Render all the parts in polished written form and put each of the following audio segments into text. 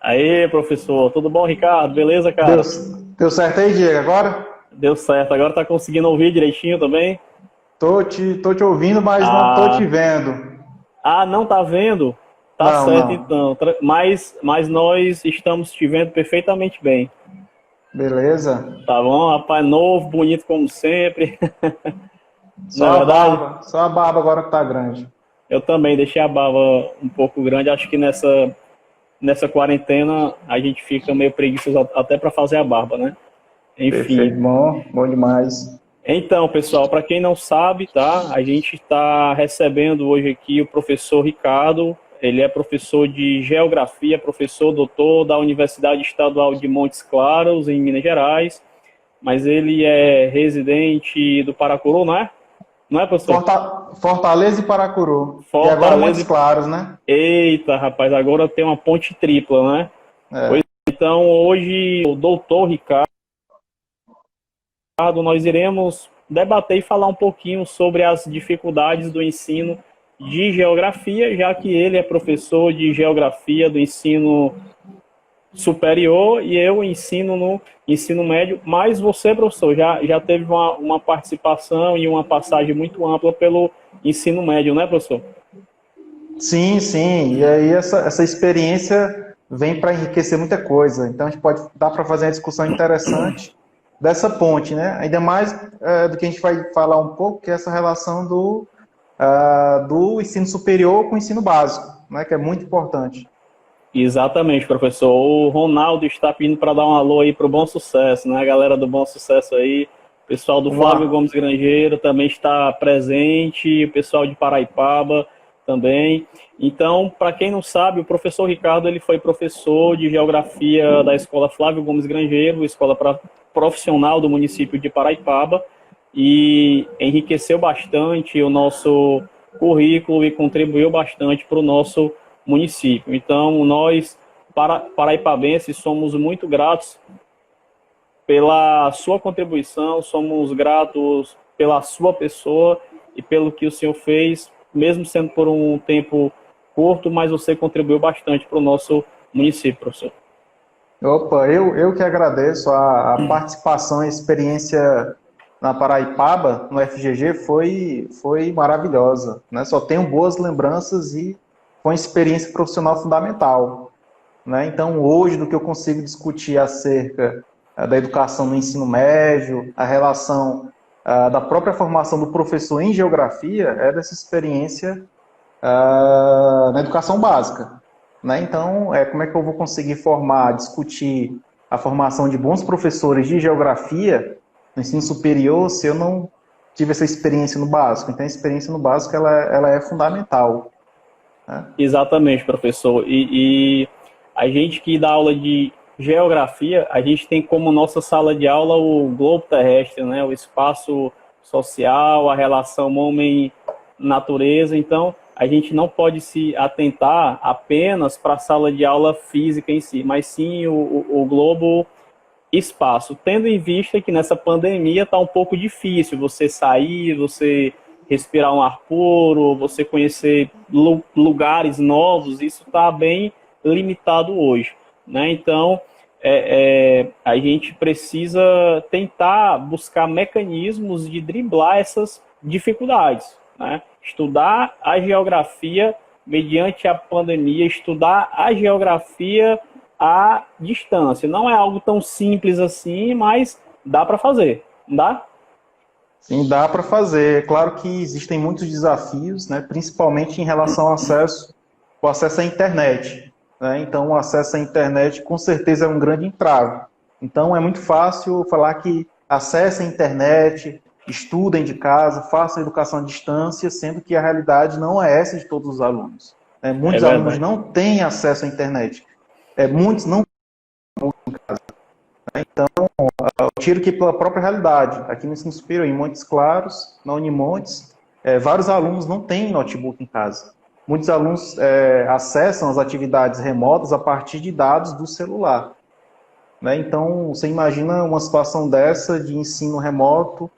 Aí, professor, tudo bom, Ricardo? Beleza, Deu, cara? deu certo aí, Diego? Agora? Deu certo. Agora tá conseguindo ouvir direitinho também? Tô te ouvindo, mas não tô te Ah, vendo. não tá vendo? Tá Não, certo não. então. Mas nós estamos te vendo perfeitamente bem. Beleza. Tá bom? Rapaz, novo, bonito como sempre. Não é Só a verdade? barba. Só a barba agora que tá grande. Eu também deixei a barba um pouco grande. Acho que nessa quarentena a gente fica meio preguiçoso até para fazer a barba, né? Enfim. Perfeito, bom. Bom demais. Então, pessoal, para quem não sabe, tá? A gente está recebendo hoje aqui o professor Ricardo. Ele é professor de Geografia, professor doutor da Universidade Estadual de Montes Claros, em Minas Gerais. Mas ele é residente do Paracuru, não é? Não é, professor? Fortaleza e Paracuru. E agora Fortaleza. Montes Claros, né? Eita, rapaz, agora tem uma ponte tripla, né? Pois É. então, hoje, o doutor Ricardo, nós iremos debater e falar um pouquinho sobre as dificuldades do ensino de geografia, já que ele é professor de geografia do ensino superior e eu ensino no ensino médio, mas você, professor, já teve uma participação e uma passagem muito ampla pelo ensino médio, né, professor? Sim, sim. E aí essa experiência vem para enriquecer muita coisa. Então a gente pode dar para fazer uma discussão interessante dessa ponte, né? Ainda mais do que a gente vai falar um pouco, que é essa relação do ensino superior com o ensino básico, né? Que é muito importante. Exatamente, professor. O Ronaldo está pedindo para dar um alô aí para o Bom Sucesso, né? A galera do Bom Sucesso aí. O pessoal do Flávio Uma, Gomes Grangeiro também está presente, o pessoal de Paraipaba também. Então, para quem não sabe, o professor Ricardo ele foi professor de Geografia da Escola Flávio Gomes Grangeiro, escola profissional do município de Paraipaba, e enriqueceu bastante o nosso currículo e contribuiu bastante para o nosso município. Então, nós, paraipabenses, somos muito gratos pela sua contribuição, somos gratos pela sua pessoa e pelo que o senhor fez, mesmo sendo por um tempo curto, mas você contribuiu bastante para o nosso município, professor. Opa, eu que agradeço a participação e a experiência na Paraipaba, no FGG, foi maravilhosa, né? Só tenho boas lembranças e foi uma experiência profissional fundamental, né? Então, hoje, do que eu consigo discutir acerca da educação no ensino médio, a relação da própria formação do professor em geografia, é dessa experiência na educação básica, né? Então, como é que eu vou conseguir formar, discutir a formação de bons professores de geografia no ensino superior se eu não tive essa experiência no básico? Então, a experiência no básico ela é fundamental, né? Exatamente, professor. E a gente que dá aula de geografia, a gente tem como nossa sala de aula o globo terrestre, né? O espaço social, a relação homem-natureza. Então, a gente não pode se atentar apenas para a sala de aula física em si, mas sim o globo espaço, tendo em vista que nessa pandemia está um pouco difícil você sair, você respirar um ar puro, você conhecer lugares novos, isso está bem limitado hoje, né? Então, a gente precisa tentar buscar mecanismos de driblar essas dificuldades, né? Estudar a geografia mediante a pandemia, estudar a geografia à distância. Não é algo tão simples assim, mas dá para fazer, não dá? Sim, dá para fazer. É claro que existem muitos desafios, né, principalmente em relação ao o acesso à internet, né? Então, o acesso à internet com certeza é um grande entrave. Então, é muito fácil falar que acessem a internet, estudem de casa, façam educação à distância, sendo que a realidade não é essa de todos os alunos, né? É Muitos alunos verdade. não têm acesso à internet. Muitos não. Eu tiro aqui pela própria realidade. Aqui no ensino superior, em Montes Claros, na Unimontes, vários alunos não têm notebook em casa. Muitos alunos acessam as atividades remotas a partir de dados do celular, né? Então, você imagina uma situação dessa de ensino remoto,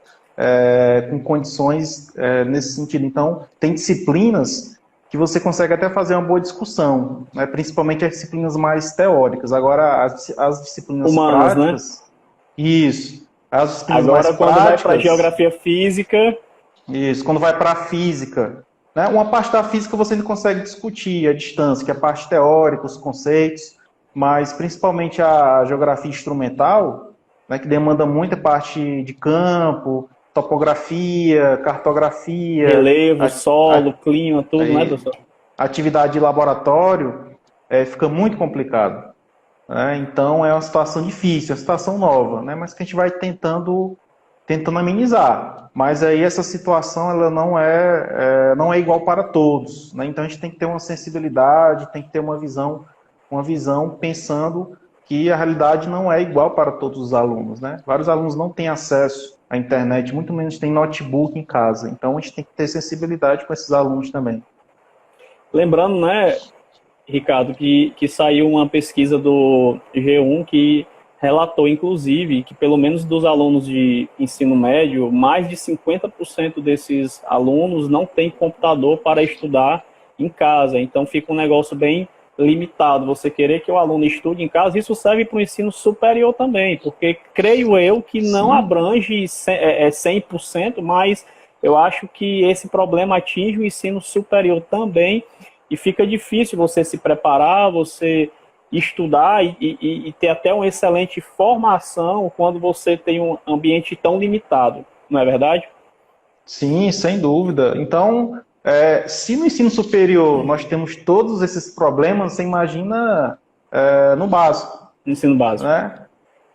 com condições nesse sentido. Então, tem disciplinas que você consegue até fazer uma boa discussão, né? Principalmente as disciplinas mais teóricas. Agora, as disciplinas Humanas, né? práticas, isso. As disciplinas mais Agora, quando vai para práticas, geografia física, isso. Quando vai para a física, né? Uma parte da física você não consegue discutir à distância, que é a parte teórica, os conceitos, mas principalmente a geografia instrumental, né? Que demanda muita parte de campo, topografia, cartografia, relevo, solo, clima, tudo, né, aí, professor? atividade de laboratório, fica muito complicado, né? Então é uma situação difícil, é uma situação nova, né? Mas que a gente vai tentando amenizar. Mas aí essa situação ela não é igual para todos, né? Então a gente tem que ter uma sensibilidade, tem que ter uma visão pensando que a realidade não é igual para todos os alunos, né? Vários alunos não têm acesso à internet, muito menos têm notebook em casa. Então a gente tem que ter sensibilidade com esses alunos também. Lembrando, né, Ricardo, que saiu uma pesquisa do G1 que relatou, inclusive, que pelo menos dos alunos de ensino médio, mais de 50% desses alunos não têm computador para estudar em casa. Então fica um negócio bem limitado. Você querer que o aluno estude em casa, isso serve para o ensino superior também, porque creio eu que não Sim. abrange 100%, mas eu acho que esse problema atinge o ensino superior também, e fica difícil você se preparar, você estudar e ter até uma excelente formação quando você tem um ambiente tão limitado, não é verdade? Sim, sem dúvida. Então, se no ensino superior nós temos todos esses problemas, você imagina no básico, No ensino básico. né?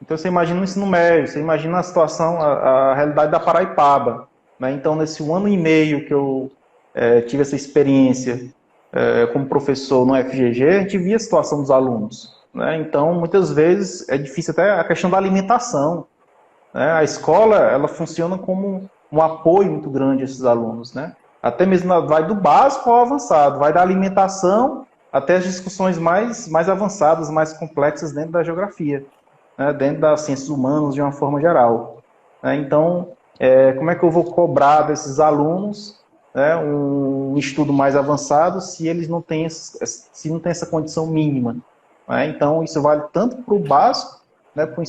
Então você imagina no ensino médio, você imagina a situação, a realidade da Paraipaba, né? Então nesse 1 ano e meio que eu tive essa experiência como professor no FGG, a gente via a situação dos alunos, né? Então muitas vezes é difícil até a questão da alimentação, né? A escola, ela funciona como um apoio muito grande a esses alunos, né? Até mesmo vai do básico ao avançado, vai da alimentação até as discussões mais avançadas, mais complexas dentro da geografia, né? Dentro das ciências humanas de uma forma geral, né? Então, como é que eu vou cobrar desses alunos, né, um estudo mais avançado se eles não têm, se não tem essa condição mínima, né? Então, isso vale tanto para o básico, né, para o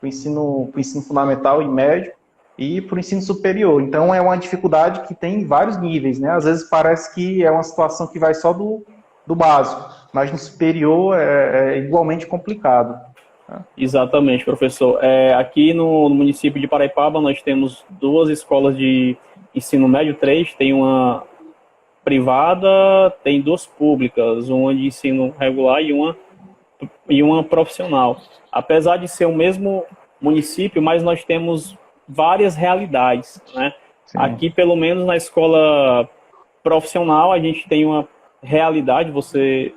ensino fundamental e médio, e para o ensino superior. Então, é uma dificuldade que tem vários níveis, né? Às vezes parece que é uma situação que vai só do básico, mas no superior é igualmente complicado. Né? Exatamente, professor. Aqui no município de Paraipaba nós temos duas escolas de ensino médio, três, tem uma privada, tem duas públicas, uma de ensino regular e uma profissional. Apesar de ser o mesmo município, mas nós temos várias realidades, né? Sim. Aqui, pelo menos na escola profissional, a gente tem uma realidade, você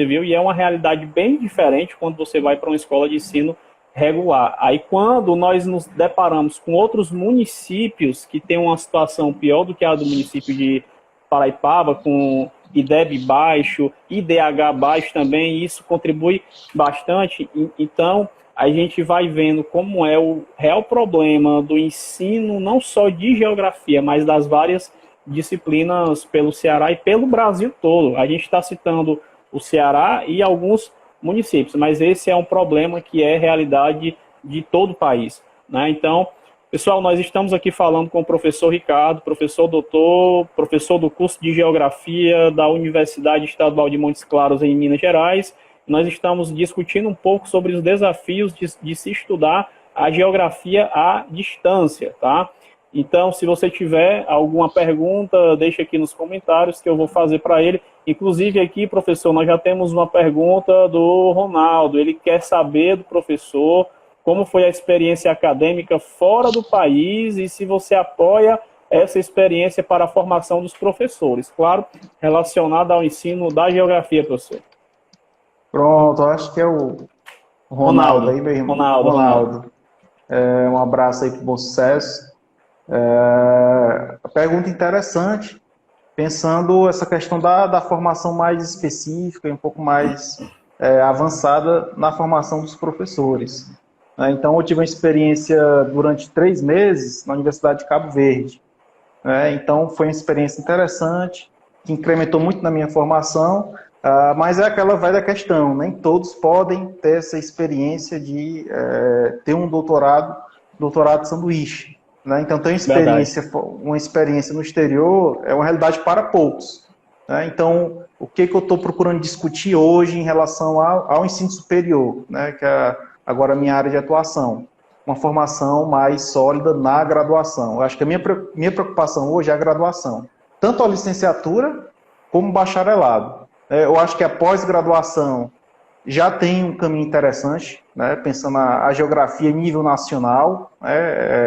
viu, e é uma realidade bem diferente quando você vai para uma escola de ensino regular. Aí, quando nós nos deparamos com outros municípios que têm uma situação pior do que a do município de Paraipaba, com IDEB baixo, IDH baixo também, isso contribui bastante. Então, a gente vai vendo como é o real problema do ensino, não só de geografia, mas das várias disciplinas pelo Ceará e pelo Brasil todo. A gente está citando o Ceará e alguns municípios, mas esse é um problema que é realidade de todo o país, né? Então, pessoal, nós estamos aqui falando com o professor Ricardo, professor doutor, professor do curso de Geografia da Universidade Estadual de Montes Claros, em Minas Gerais. Nós estamos discutindo um pouco sobre os desafios de se estudar a geografia à distância, tá? Então, se você tiver alguma pergunta, deixa aqui nos comentários que eu vou fazer para ele. Inclusive aqui, professor, nós já temos uma pergunta do Ronaldo. Ele quer saber do professor como foi a experiência acadêmica fora do país e se você apoia essa experiência para a formação dos professores. Claro, relacionada ao ensino da geografia, professor. Pronto, acho que é o Ronaldo Ronaldo. aí, meu irmão. Ronaldo. Ronaldo. Um abraço aí para bom sucesso. A pergunta interessante, pensando essa questão da formação mais específica e um pouco mais avançada na formação dos professores. Então, eu tive uma experiência durante 3 meses na Universidade de Cabo Verde. Então, foi uma experiência interessante. que incrementou muito na minha formação, mas é aquela velha questão, nem todos podem ter essa experiência de ter um doutorado sanduíche, né? Então, ter Verdade. uma experiência no exterior é uma realidade para poucos, né? Então, o que eu estou procurando discutir hoje em relação ao ensino superior, né? Que é agora a minha área de atuação, uma formação mais sólida na graduação. Eu acho que a minha preocupação hoje é a graduação, tanto a licenciatura como o bacharelado. Eu acho que a pós-graduação já tem um caminho interessante, né, pensando a geografia em nível nacional.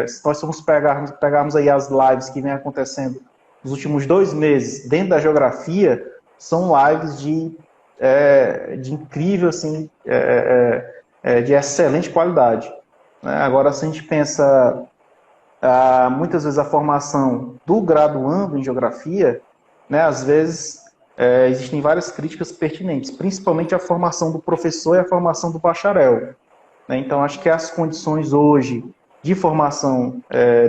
Se nós formos pegarmos aí as lives que vem acontecendo nos últimos 2 meses dentro da geografia, são lives de incrível, assim, de excelente qualidade. Agora, se a gente pensa muitas vezes a formação do graduando em geografia, né, às vezes existem várias críticas pertinentes, principalmente a formação do professor e a formação do bacharel, né? Então, acho que as condições hoje de formação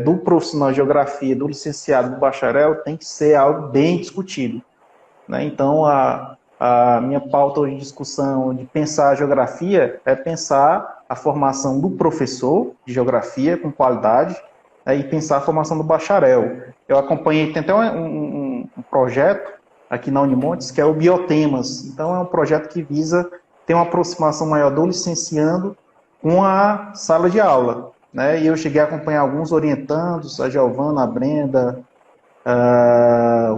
do profissional de geografia, do licenciado, do bacharel, tem que ser algo bem discutido, né? Então, a minha pauta hoje de discussão de pensar a geografia é pensar a formação do professor de geografia com qualidade, e pensar a formação do bacharel. Eu acompanhei, tem até um projeto aqui na Unimontes, que é o Biotemas. Então, é um projeto que visa ter uma aproximação maior do licenciando com a sala de aula, né? E eu cheguei a acompanhar alguns orientandos, a Giovana, a Brenda,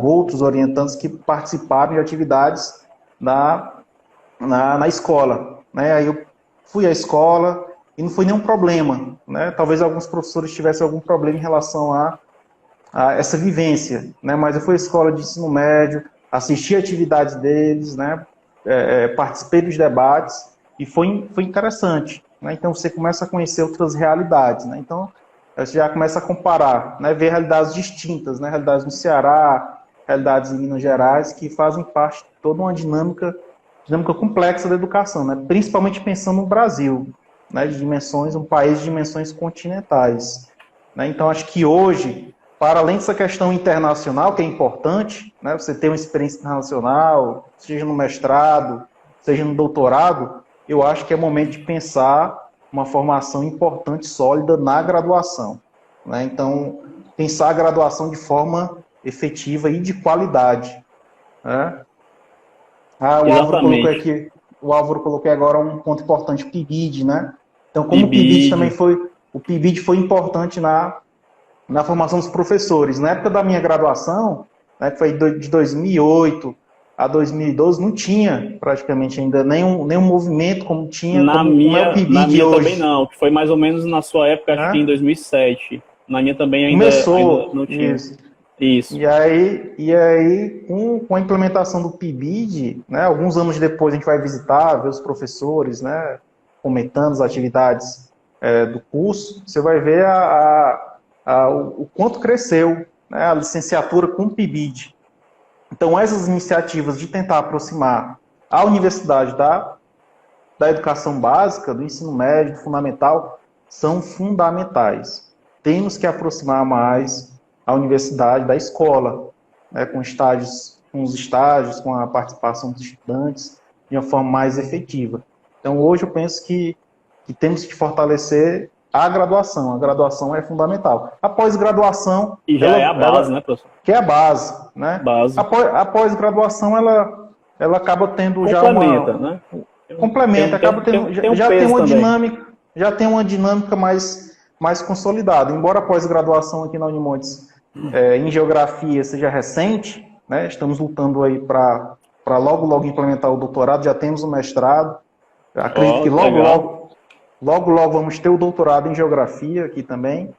outros orientandos que participaram de atividades na escola, né? Aí eu fui à escola e não foi nenhum problema, né? Talvez alguns professores tivessem algum problema em relação a essa vivência, né? Mas eu fui à escola de ensino médio, assisti a atividades deles, né? Participei dos debates e foi interessante, né? Então você começa a conhecer outras realidades, né? Então você já começa a comparar, né? Ver realidades distintas, né? Realidades no Ceará, realidades em Minas Gerais, que fazem parte de toda uma dinâmica complexa da educação, né? Principalmente pensando no Brasil, né? Um país de dimensões continentais, né? Então acho que hoje, para além dessa questão internacional, que é importante, né, você ter uma experiência internacional, seja no mestrado, seja no doutorado, eu acho que é momento de pensar uma formação importante, sólida na graduação, né? Então, pensar a graduação de forma efetiva e de qualidade, né? Exatamente. O Álvaro colocou agora um ponto importante, o PIBID, né? Então, como PIBID. o PIBID foi importante na formação dos professores. Na época da minha graduação, né, que foi de 2008 a 2012, não tinha praticamente ainda nenhum movimento como é o Na PIBID minha também hoje, não, que foi mais ou menos na sua época, acho que em né? 2007. Na minha também ainda Começou não tinha. isso. Isso. E aí com a implementação do PIBID, né, alguns anos depois a gente vai visitar, ver os professores, né, comentando as atividades do curso, você vai ver o quanto cresceu, né, a licenciatura com o PIBID. Então, essas iniciativas de tentar aproximar a universidade da educação básica, do ensino médio, do fundamental, são fundamentais. Temos que aproximar mais a universidade da escola, né, com os estágios, com a participação dos estudantes, de uma forma mais efetiva. Então, hoje eu penso que temos que fortalecer a graduação. A graduação é fundamental. A pós-graduação, E já é a base, né, professor? que é a base, né? Base. A pós-graduação, ela acaba tendo já Complementa, né? complementa, acaba tendo, Tem um peso também. já tem uma dinâmica mais consolidada. Embora a pós-graduação aqui na Unimontes em geografia seja recente, né? Estamos lutando aí para logo implementar o doutorado, já temos o mestrado. Acredito que logo vamos ter o doutorado em geografia aqui também.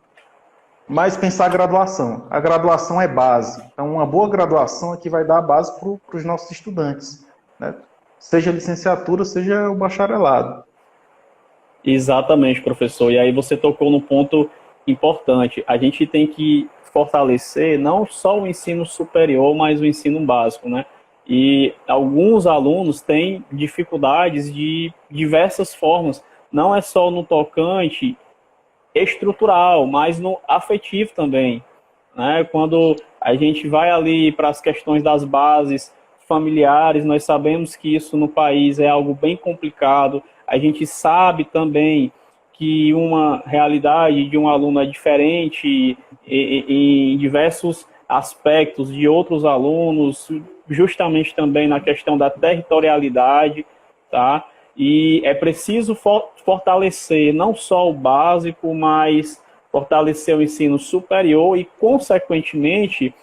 Mas pensar a graduação. A graduação é base. Então, uma boa graduação é que vai dar a base para os nossos estudantes, né? Seja a licenciatura, seja o bacharelado. Exatamente, professor. E aí você tocou no ponto importante. A gente tem que fortalecer não só o ensino superior, mas o ensino básico, né? E alguns alunos têm dificuldades de diversas formas. Não é só no tocante estrutural, mas no afetivo também, né? Quando a gente vai ali para as questões das bases familiares, nós sabemos que isso no país é algo bem complicado, a gente sabe também que uma realidade de um aluno é diferente em diversos aspectos de outros alunos, justamente também na questão da territorialidade, tá? E é preciso fortalecer não só o básico, mas fortalecer o ensino superior e, consequentemente,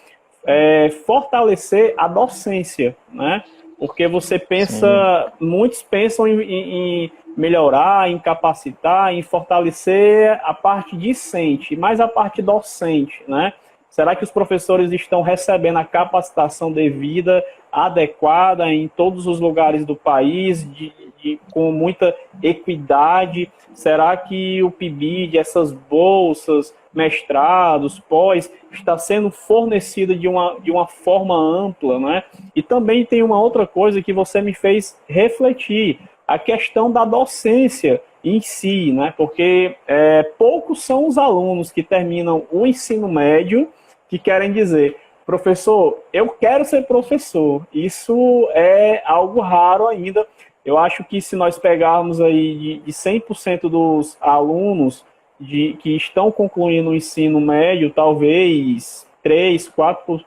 fortalecer a docência, né? Porque você pensa, muitos pensam em melhorar, em capacitar, em fortalecer a parte discente, mas a parte docente, né? Será que os professores estão recebendo a capacitação devida, adequada em todos os lugares do país, com muita equidade? Será que o PIBID, essas bolsas, mestrados, pós, está sendo fornecida de uma forma ampla, né? E também tem uma outra coisa que você me fez refletir, a questão da docência em si, né? Porque poucos são os alunos que terminam o ensino médio que querem dizer, professor, eu quero ser professor. Isso é algo raro ainda. Eu acho que se nós pegarmos aí de 100% dos alunos que estão concluindo o ensino médio, talvez 3, 4%,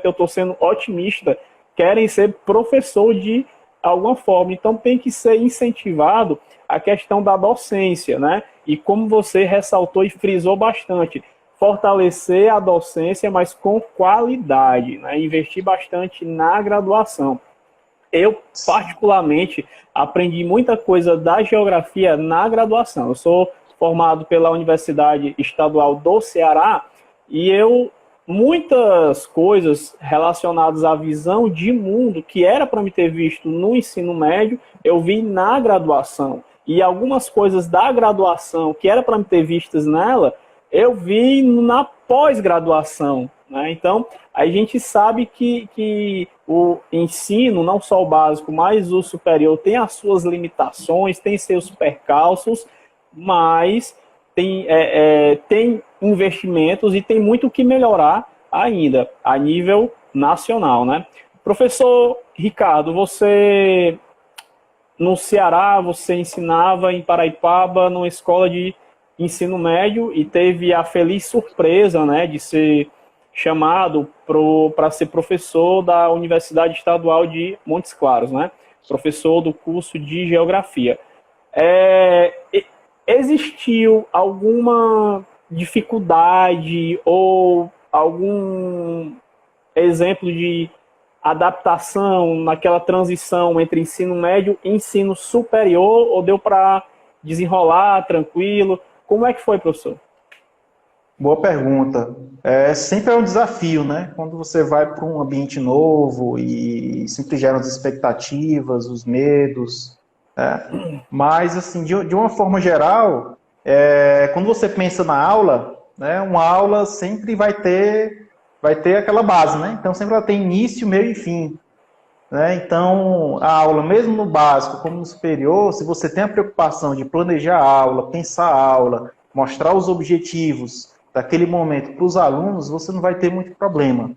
eu estou sendo otimista, querem ser professor de alguma forma. Então tem que ser incentivado a questão da docência, né? E como você ressaltou e frisou bastante, fortalecer a docência, mas com qualidade, né? Investir bastante na graduação. Eu, particularmente, aprendi muita coisa da geografia na graduação. Eu sou formado pela Universidade Estadual do Ceará e muitas coisas relacionadas à visão de mundo que era para me ter visto no ensino médio, eu vi na graduação. E algumas coisas da graduação que era para me ter vistas nela, eu vi na pós-graduação, né? Então, a gente sabe que o ensino, não só o básico, mas o superior, tem as suas limitações, tem seus percalços, mas tem investimentos e tem muito o que melhorar ainda, a nível nacional, né? Professor Ricardo, você no Ceará, você ensinava em Paraipaba, numa escola de ensino médio e teve a feliz surpresa, né, de ser chamado para ser professor da Universidade Estadual de Montes Claros, né, professor do curso de Geografia. Existiu alguma dificuldade ou algum exemplo de adaptação naquela transição entre ensino médio e ensino superior, ou deu para desenrolar tranquilo? Como é que foi, professor? Boa pergunta. Sempre é um desafio, né? Quando você vai para um ambiente novo e sempre geram as expectativas, os medos. Mas, assim, de uma forma geral, quando você pensa na aula, né, uma aula sempre vai ter aquela base, né? Então, sempre ela tem início, meio e fim. Né? Então, a aula, mesmo no básico como no superior, se você tem a preocupação de planejar a aula, pensar a aula, mostrar os objetivos daquele momento para os alunos, você não vai ter muito problema,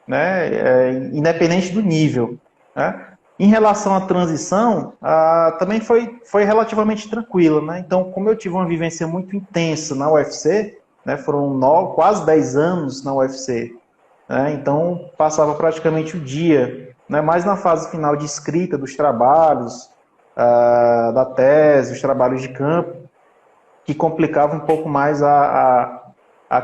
né? Independente do nível. Né? Em relação à transição, também foi relativamente tranquila. Né? Então, como eu tive uma vivência muito intensa na UFC, né? Foram quase 10 anos na UFC, né? Então passava praticamente o dia, né? Mais na fase final de escrita dos trabalhos, da tese, os trabalhos de campo, que complicava um pouco mais a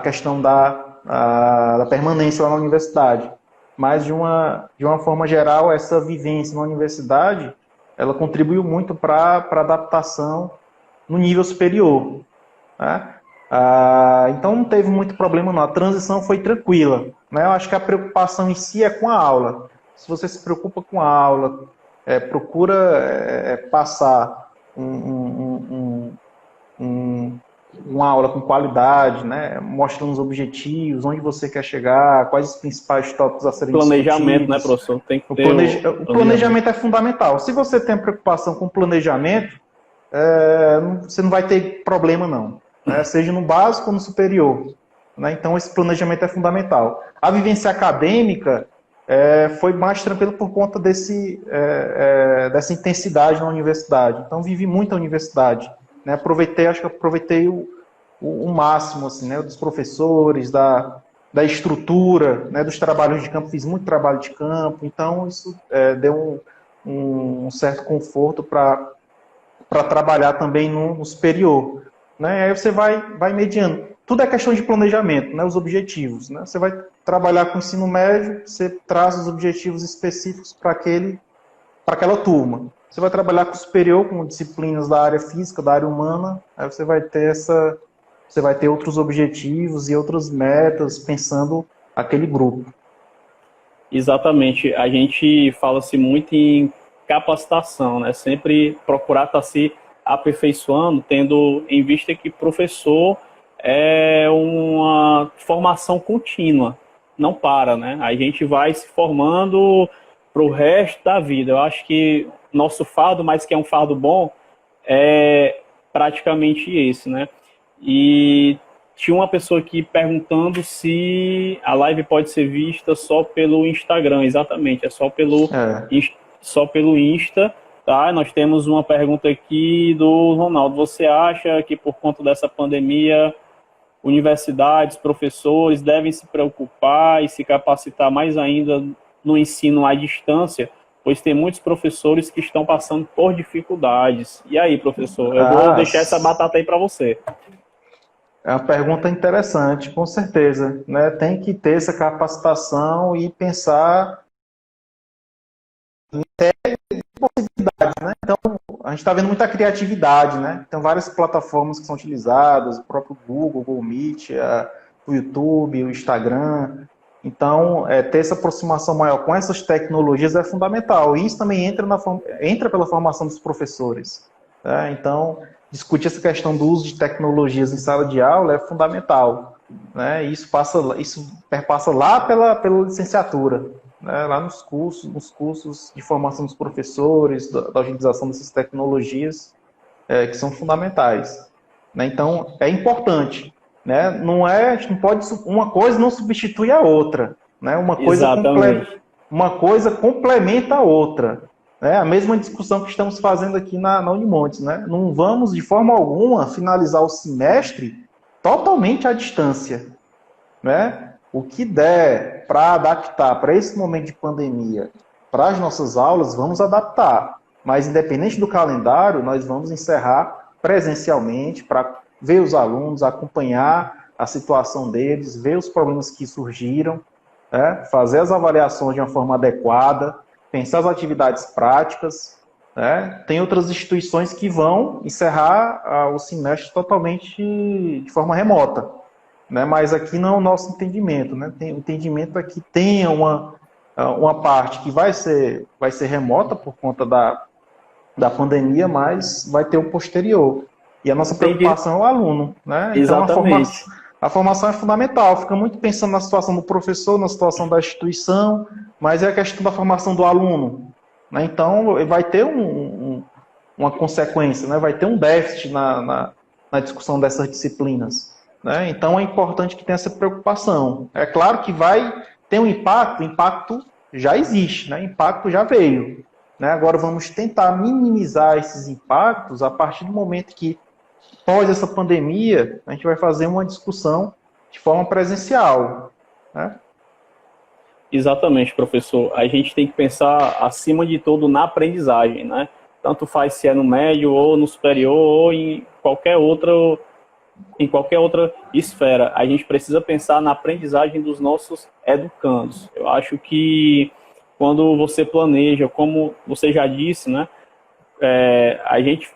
questão da permanência lá na universidade. Mas, de uma forma geral, essa vivência na universidade, ela contribuiu muito para a adaptação no nível superior. Né? Então, não teve muito problema, não. A transição foi tranquila. Né? Eu acho que a preocupação em si é com a aula. Se você se preocupa com a aula, procura passar uma aula com qualidade, né? Mostrando os objetivos, onde você quer chegar, quais os principais tópicos a serem planejamento, discutidos. né, professor? Tem que ter o planejamento é fundamental. Se você tem preocupação com o planejamento, você não vai ter problema, não. Né? Seja no básico ou no superior. né? Então, esse planejamento é fundamental. A vivência acadêmica foi mais tranquilo por conta dessa intensidade na universidade. Então, vivi muito a universidade, né? Acho que aproveitei o máximo, assim, né? Dos professores, da estrutura, né? Dos trabalhos de campo. Fiz muito trabalho de campo, então isso deu um certo conforto para trabalhar também no superior, né? Aí você vai mediando. Tudo é questão de planejamento, né? Os objetivos, né? Você vai trabalhar com o ensino médio, você traz os objetivos específicos para aquela turma. Você vai trabalhar com o superior, com disciplinas da área física, da área humana, aí você vai ter outros objetivos e outras metas pensando aquele grupo. Exatamente. A gente fala-se muito em capacitação, né? Sempre procurar estar se aperfeiçoando, tendo em vista que professor é uma formação contínua, não para, né? A gente vai se formando para o resto da vida. Eu acho que nosso fardo, mas que é um fardo bom, é praticamente esse, né? E tinha uma pessoa aqui perguntando se a live pode ser vista só pelo Instagram. Exatamente, é só pelo Insta, tá? Nós temos uma pergunta aqui do Ronaldo. Você acha que por conta dessa pandemia, universidades, professores devem se preocupar e se capacitar mais ainda no ensino à distância? Pois tem muitos professores que estão passando por dificuldades. E aí, professor? Eu vou deixar essa batata aí para você. É uma pergunta interessante, com certeza, né? Tem que ter essa capacitação e pensar em possibilidades, né? Então, a gente está vendo muita criatividade, né? Tem várias plataformas que são utilizadas, o próprio Google, o Google Meet, o YouTube, o Instagram. Então, ter essa aproximação maior com essas tecnologias é fundamental. E isso também entra pela formação dos professores, tá? Então, discutir essa questão do uso de tecnologias em sala de aula é fundamental, né? Isso perpassa lá pela licenciatura, né? Lá nos cursos de formação dos professores, da utilização dessas tecnologias que são fundamentais, né? Então, é importante, né? A gente não pode, uma coisa não substitui a outra, né? Uma coisa complementa a outra. A mesma discussão que estamos fazendo aqui na Unimontes, né? Não vamos, de forma alguma, finalizar o semestre totalmente à distância, né? O que der para adaptar para esse momento de pandemia, para as nossas aulas, vamos adaptar. Mas, independente do calendário, nós vamos encerrar presencialmente para ver os alunos, acompanhar a situação deles, ver os problemas que surgiram, né? Fazer as avaliações de uma forma adequada, pensar as atividades práticas, né? Tem outras instituições que vão encerrar o semestre totalmente de forma remota, né? Mas aqui não é o nosso entendimento, né? O entendimento é que tenha uma parte que vai ser remota por conta da pandemia, mas vai ter o posterior. E a nossa preocupação é o aluno, né? Então a formação é fundamental. Fica muito pensando na situação do professor, na situação da instituição, mas é a questão da formação do aluno, né? Então, vai ter uma consequência, né? Vai ter um déficit na discussão dessas disciplinas, né? Então, é importante que tenha essa preocupação. É claro que vai ter um impacto, o impacto já existe, né? O impacto já veio, né? Agora, vamos tentar minimizar esses impactos a partir do momento que, após essa pandemia, a gente vai fazer uma discussão de forma presencial, né? Exatamente, professor. A gente tem que pensar, acima de tudo, na aprendizagem, né? Tanto faz se é no médio, ou no superior, ou em qualquer outra esfera. A gente precisa pensar na aprendizagem dos nossos educandos. Eu acho que quando você planeja, como você já disse, né? A gente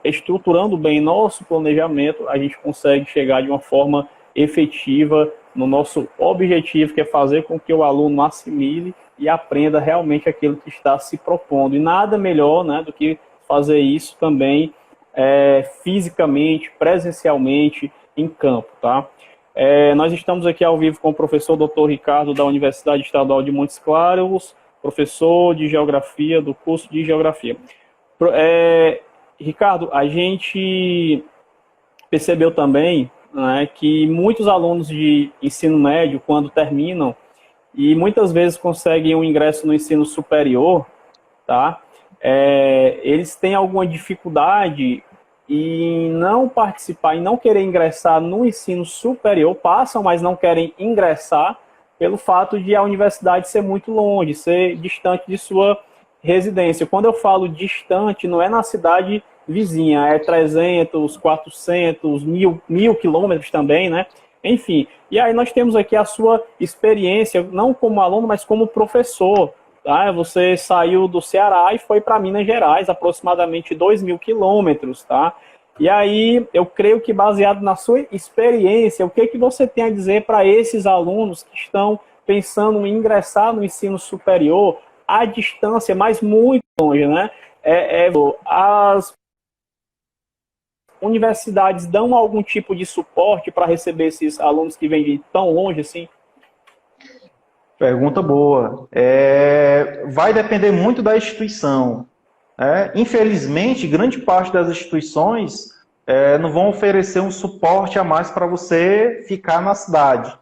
estruturando bem nosso planejamento, a gente consegue chegar de uma forma efetiva no nosso objetivo, que é fazer com que o aluno assimile e aprenda realmente aquilo que está se propondo. E nada melhor, né, do que fazer isso também fisicamente, presencialmente, em campo, tá? Nós estamos aqui ao vivo com o professor Dr. Ricardo, da Universidade Estadual de Montes Claros, professor de Geografia, do curso de Geografia. Ricardo, a gente percebeu também né, que muitos alunos de ensino médio, quando terminam, e muitas vezes conseguem um ingresso no ensino superior, tá? Eles têm alguma dificuldade em não participar, em não querer ingressar no ensino superior, passam, mas não querem ingressar, pelo fato de a universidade ser muito longe, ser distante de sua residência. Quando eu falo distante, não é na cidade vizinha, é 300, 400, 1.000 quilômetros também, né? Enfim, e aí nós temos aqui a sua experiência, não como aluno, mas como professor. Tá? Você saiu do Ceará e foi para Minas Gerais, aproximadamente 2.000 quilômetros, tá? E aí, eu creio que baseado na sua experiência, o que que você tem a dizer para esses alunos que estão pensando em ingressar no ensino superior à distância, mas muito longe, né? As universidades dão algum tipo de suporte para receber esses alunos que vêm de tão longe assim? Pergunta boa. Vai depender muito da instituição. Infelizmente, grande parte das instituições não vão oferecer um suporte a mais para você ficar na cidade.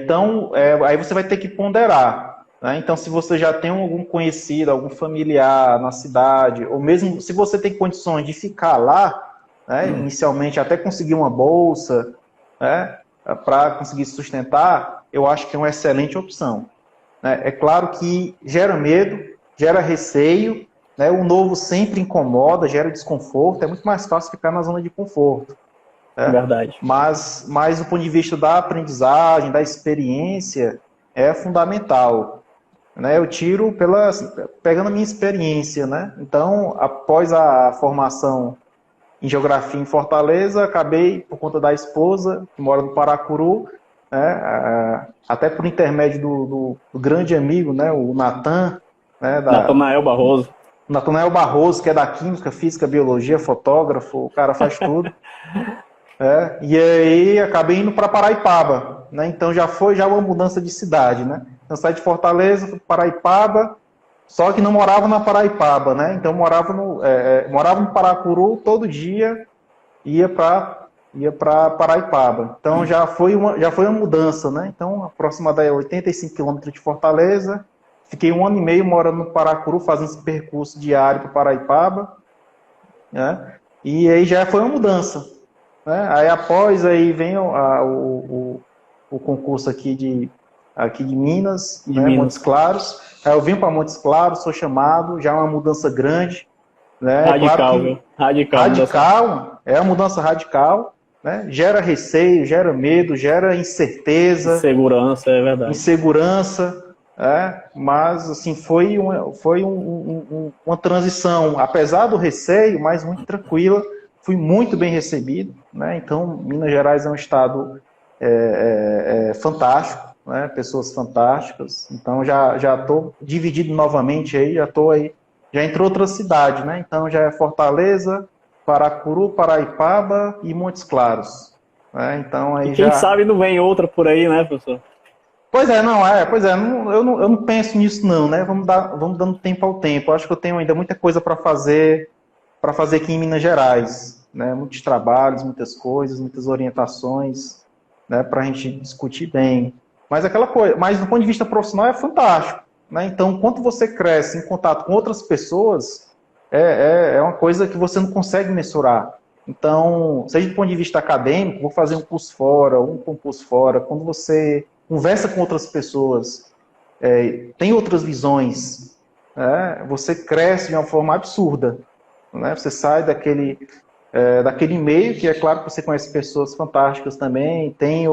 Então, aí você vai ter que ponderar. Né? Então, se você já tem algum conhecido, algum familiar na cidade, ou mesmo se você tem condições de ficar lá, né, inicialmente até conseguir uma bolsa, né, para conseguir se sustentar, eu acho que é uma excelente opção. Né? É claro que gera medo, gera receio, né? O novo sempre incomoda, gera desconforto, é muito mais fácil ficar na zona de conforto. Verdade. Mas do ponto de vista da aprendizagem, da experiência, é fundamental. Né? Eu tiro pegando a minha experiência. Né? Então, após a formação em Geografia em Fortaleza, acabei, por conta da esposa, que mora no Paracuru, né? Até por intermédio do grande amigo, né? O Natan, né? Natanael Barroso. Natanael Barroso, que é da Química, Física, Biologia, fotógrafo, o cara faz tudo. E aí acabei indo para Paraipaba, né? Então já foi uma mudança de cidade, né? Então saí de Fortaleza, fui para Paraipaba, só que não morava na Paraipaba, né? Então morava no Paracuru todo dia, ia para Paraipaba. Então já foi uma mudança, né? Então aproximadamente 85 quilômetros de Fortaleza. Fiquei 1 ano e meio morando no Paracuru, fazendo esse percurso diário para Paraipaba, né? E aí já foi uma mudança. Né? Aí após aí vem o concurso aqui de Minas, né? Montes Claros. Aí eu vim para Montes Claros, sou chamado, já é uma mudança grande. Né? Radical, claro viu? Radical, é uma mudança radical. Né? Gera receio, gera medo, gera incerteza. Insegurança, é verdade. Insegurança. Mas assim, foi uma transição, apesar do receio, mas muito tranquila. Fui muito bem recebido, né? Então Minas Gerais é um estado fantástico, né? Pessoas fantásticas. Então já estou dividido novamente aí, já entrou outra cidade, né? Então já é Fortaleza, Paracuru, Paraipaba e Montes Claros, né? Então aí e quem sabe não vem outra por aí, né, professor? Pois é, eu não penso nisso não, né? Vamos dando tempo ao tempo. Eu acho que eu tenho ainda muita coisa para fazer aqui em Minas Gerais, né? Muitos trabalhos, muitas coisas, muitas orientações, né? Para a gente discutir bem. Mas mas do ponto de vista profissional é fantástico, né? Então, quando você cresce em contato com outras pessoas, é uma coisa que você não consegue mensurar. Então, seja do ponto de vista acadêmico, vou fazer um curso fora, um concurso fora, quando você conversa com outras pessoas, tem outras visões, né? Você cresce de uma forma absurda, né? Você sai daquele meio, que é claro que você conhece pessoas fantásticas também, tem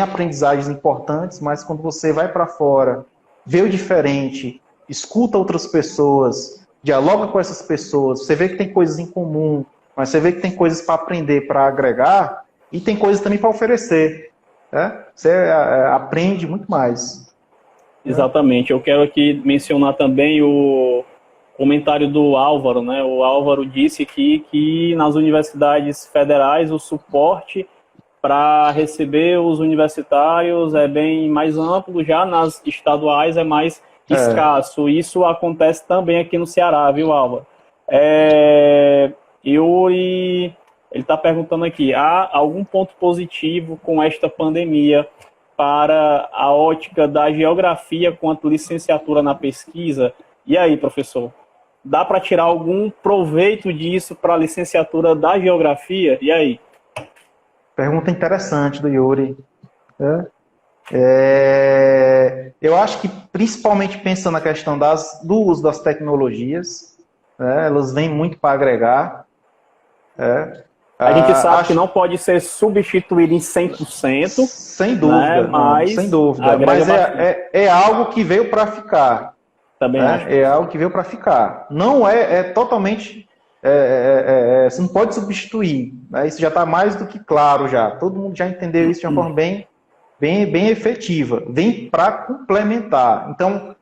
aprendizagens importantes, mas quando você vai para fora, vê o diferente, escuta outras pessoas, dialoga com essas pessoas, você vê que tem coisas em comum, mas você vê que tem coisas para aprender, para agregar, e tem coisas também para oferecer. Você aprende muito mais. Exatamente. Eu quero aqui mencionar também o comentário do Álvaro, né? O Álvaro disse que nas universidades federais o suporte para receber os universitários é bem mais amplo, já nas estaduais é mais escasso. Isso acontece também aqui no Ceará, viu, Álvaro? Ele está perguntando aqui, há algum ponto positivo com esta pandemia para a ótica da geografia quanto licenciatura na pesquisa? E aí, professor? Dá para tirar algum proveito disso para a licenciatura da geografia? E aí? Pergunta interessante do Yuri. Eu acho que, principalmente pensando na questão do uso das tecnologias, elas vêm muito para agregar. A gente sabe que não pode ser substituído em 100%. Sem dúvida, né? Mas, sem dúvida. Mas é algo que veio para ficar. Também acho. É algo que veio para ficar. Não é totalmente... você não pode substituir. Né? Isso já está mais do que claro já. Todo mundo já entendeu isso de uma forma bem efetiva. Vem para complementar. Então,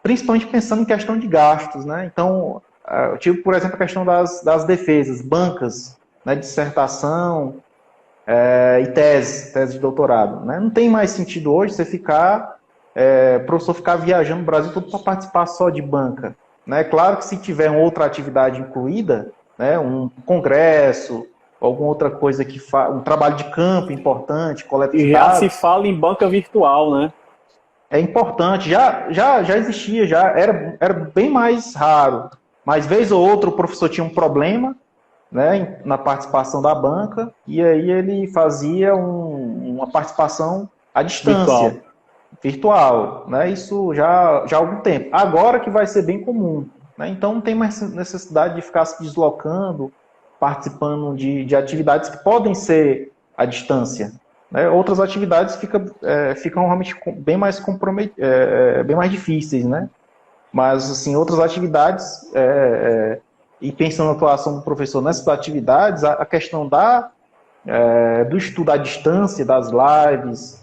principalmente pensando em questão de gastos. Né? Então, eu tive, por exemplo, a questão das defesas, bancas, né, dissertação e tese de doutorado. Né? Não tem mais sentido hoje você o professor ficar viajando no Brasil todo para participar só de banca. Né? Claro que se tiver uma outra atividade incluída, né, um congresso, alguma outra coisa um trabalho de campo importante, coleta de dados. Já se fala em banca virtual, né? É importante, já existia, era bem mais raro. Mas vez ou outra o professor tinha um problema, né, na participação da banca, e aí ele fazia uma participação à distância. Virtual, né? Isso já há algum tempo. Agora que vai ser bem comum, né? Então não tem mais necessidade de ficar se deslocando, participando de atividades que podem ser à distância. Né? Outras atividades ficam realmente bem mais bem mais difíceis, né? Mas assim, outras atividades e pensando na atuação do professor nessas atividades, a questão do estudo à distância, das lives,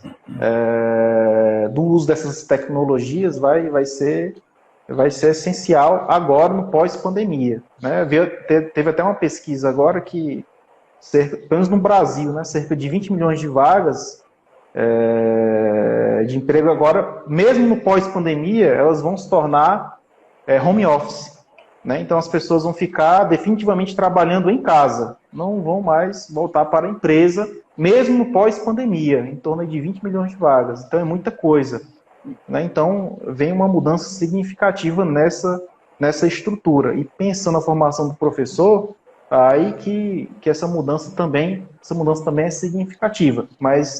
do uso dessas tecnologias vai ser essencial agora no pós-pandemia. Né? Teve até uma pesquisa agora que, pelo menos no Brasil, né, cerca de 20 milhões de vagas de emprego agora, mesmo no pós-pandemia, elas vão se tornar home office. Né? Então as pessoas vão ficar definitivamente trabalhando em casa, não vão mais voltar para a empresa, mesmo pós-pandemia, em torno de 20 milhões de vagas. Então é muita coisa. Né? Então vem uma mudança significativa nessa estrutura. E pensando na formação do professor, aí que essa mudança também é significativa. Mas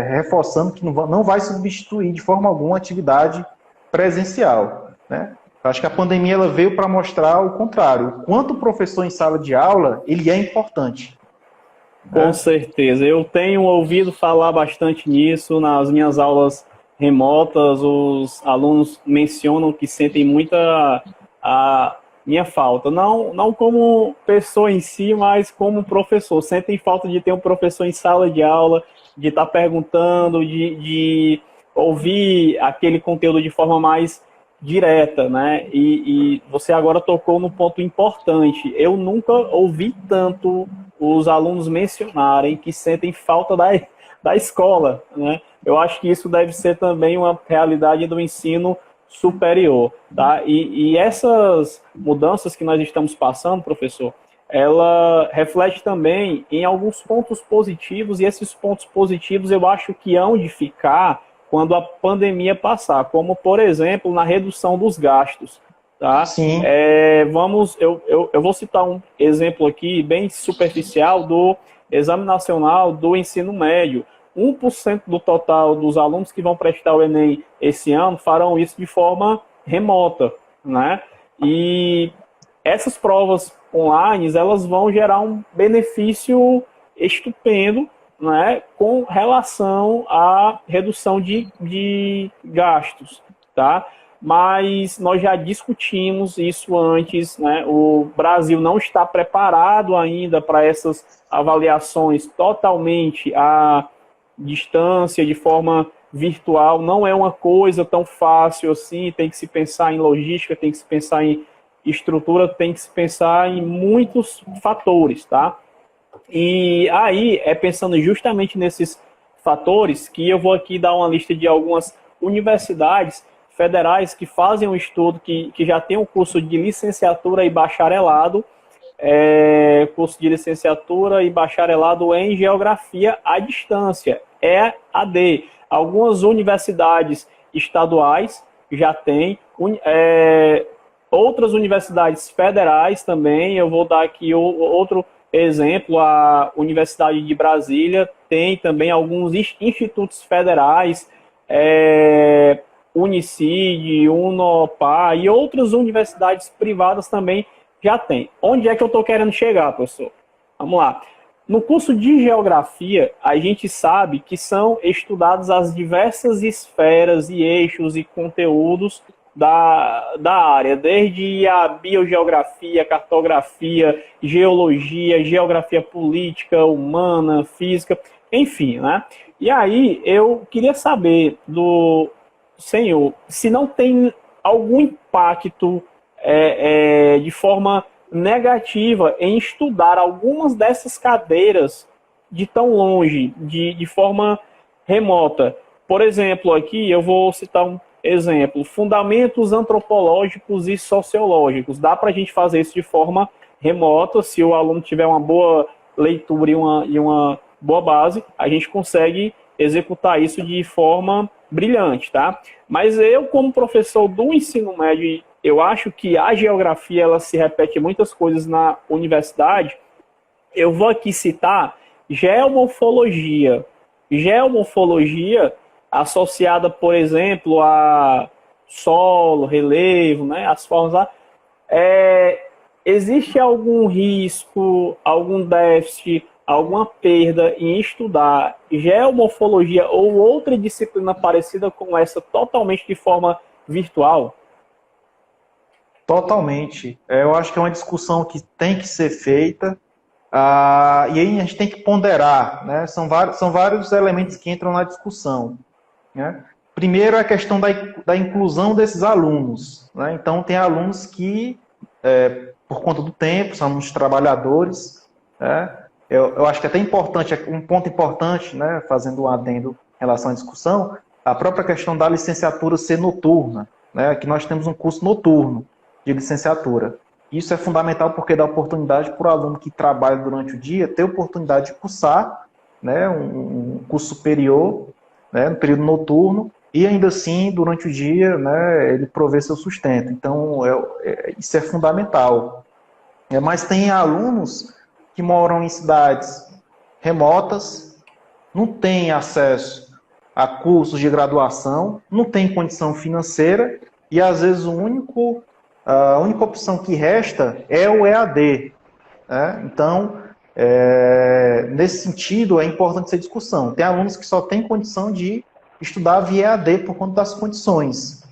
reforçando que não vai substituir de forma alguma a atividade presencial. Né? Acho que a pandemia ela veio para mostrar o contrário. O quanto o professor em sala de aula, ele é importante. Com certeza. Eu tenho ouvido falar bastante nisso nas minhas aulas remotas. Os alunos mencionam que sentem muita a minha falta. Não como pessoa em si, mas como professor. Sentem falta de ter um professor em sala de aula, de estar perguntando, de ouvir aquele conteúdo de forma mais direta, né? E você agora tocou no ponto importante. Eu nunca ouvi tanto os alunos mencionarem que sentem falta da escola, né? Eu acho que isso deve ser também uma realidade do ensino superior, tá? E essas mudanças que nós estamos passando, professor, ela reflete também em alguns pontos positivos, e esses pontos positivos eu acho que hão de ficar quando a pandemia passar, como, por exemplo, na redução dos gastos. Tá? Sim. Eu vou citar um exemplo aqui, bem superficial, do Exame Nacional do Ensino Médio. 1% do total dos alunos que vão prestar o Enem esse ano farão isso de forma remota. Né? E essas provas online, elas vão gerar um benefício estupendo, né, com relação à redução de gastos, tá? Mas nós já discutimos isso antes, né? O Brasil não está preparado ainda para essas avaliações totalmente à distância, de forma virtual. Não é uma coisa tão fácil assim, tem que se pensar em logística, tem que se pensar em estrutura, tem que se pensar em muitos fatores, tá? E aí, pensando justamente nesses fatores, que eu vou aqui dar uma lista de algumas universidades federais que fazem um estudo, que já tem um curso de licenciatura e bacharelado, curso de licenciatura e bacharelado em Geografia à distância, EAD. Algumas universidades estaduais já têm, outras universidades federais também. Eu vou dar aqui outro exemplo, a Universidade de Brasília tem também alguns institutos federais, Unicid, Unopar e outras universidades privadas também já tem. Onde é que eu estou querendo chegar, professor? Vamos lá. No curso de Geografia, a gente sabe que são estudadas as diversas esferas e eixos e conteúdos da área, desde a biogeografia, cartografia, geologia, geografia política, humana, física, enfim, né? E aí, eu queria saber do senhor se não tem algum impacto de forma negativa em estudar algumas dessas cadeiras de tão longe, de forma remota. Por exemplo, aqui eu vou citar um exemplo, fundamentos antropológicos e sociológicos. Dá para a gente fazer isso de forma remota, se o aluno tiver uma boa leitura e uma boa base, a gente consegue executar isso de forma brilhante, tá? Mas eu, como professor do ensino médio, eu acho que a geografia ela se repete muitas coisas na universidade. Eu vou aqui citar geomorfologia. Geomorfologia associada, por exemplo, a solo, relevo, né, as formas lá. Existe algum risco, algum déficit, alguma perda em estudar geomorfologia ou outra disciplina parecida com essa totalmente de forma virtual? Totalmente. Eu acho que é uma discussão que tem que ser feita, e aí a gente tem que ponderar, né? São vários elementos que entram na discussão, né? Primeiro é a questão da inclusão desses alunos, né? Então tem alunos que, por conta do tempo, são alunos trabalhadores, né? Eu acho que é até importante, um ponto importante, né, fazendo um adendo em relação à discussão, a própria questão da licenciatura ser noturna, né? Que nós temos um curso noturno de licenciatura. Isso é fundamental porque dá oportunidade para o aluno que trabalha durante o dia ter oportunidade de cursar, né, um curso superior, né, no período noturno, e ainda assim, durante o dia, né, ele prover seu sustento. Então, isso é fundamental. Mas tem alunos que moram em cidades remotas, não têm acesso a cursos de graduação, não têm condição financeira, e às vezes a única opção que resta é o EAD. Né? Então, nesse sentido, é importante essa discussão. Tem alunos que só têm condição de estudar via EAD por conta das condições.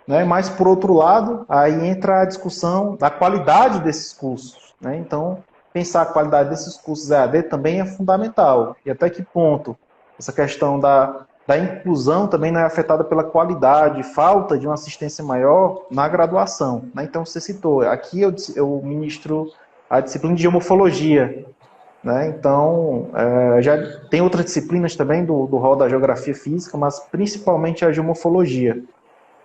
Né? Mas, por outro lado, aí entra a discussão da qualidade desses cursos. Né? Então, pensar a qualidade desses cursos EAD também é fundamental. E até que ponto essa questão da inclusão também não é afetada pela qualidade, falta de uma assistência maior na graduação. Né? Então, você citou, aqui eu ministro a disciplina de geomorfologia. Né? Então, já tem outras disciplinas também do rol da geografia física, mas principalmente a geomorfologia.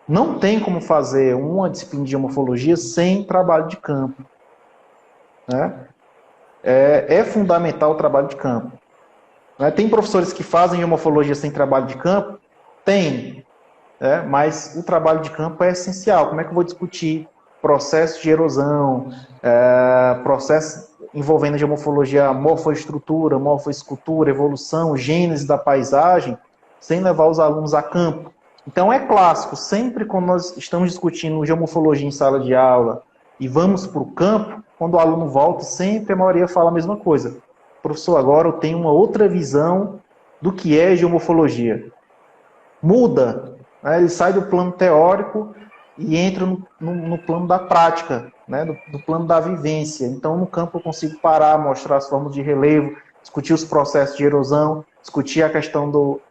Não tem como fazer uma disciplina de geomorfologia sem trabalho de campo. Né? É fundamental o trabalho de campo. Né? Tem professores que fazem geomorfologia sem trabalho de campo? Tem. Mas o trabalho de campo é essencial. Como é que eu vou discutir processo de erosão, processo envolvendo a geomorfologia, morfoestrutura, morfoescultura, evolução, gênese da paisagem, sem levar os alunos a campo? Então é clássico, sempre quando nós estamos discutindo geomorfologia em sala de aula e vamos para o campo, quando o aluno volta, sempre a maioria fala a mesma coisa. Professor, agora eu tenho uma outra visão do que é geomorfologia. Muda, né? Ele sai do plano teórico e entra no plano da prática, né? do plano da vivência. Então, no campo eu consigo parar, mostrar as formas de relevo, discutir os processos de erosão, discutir a questão do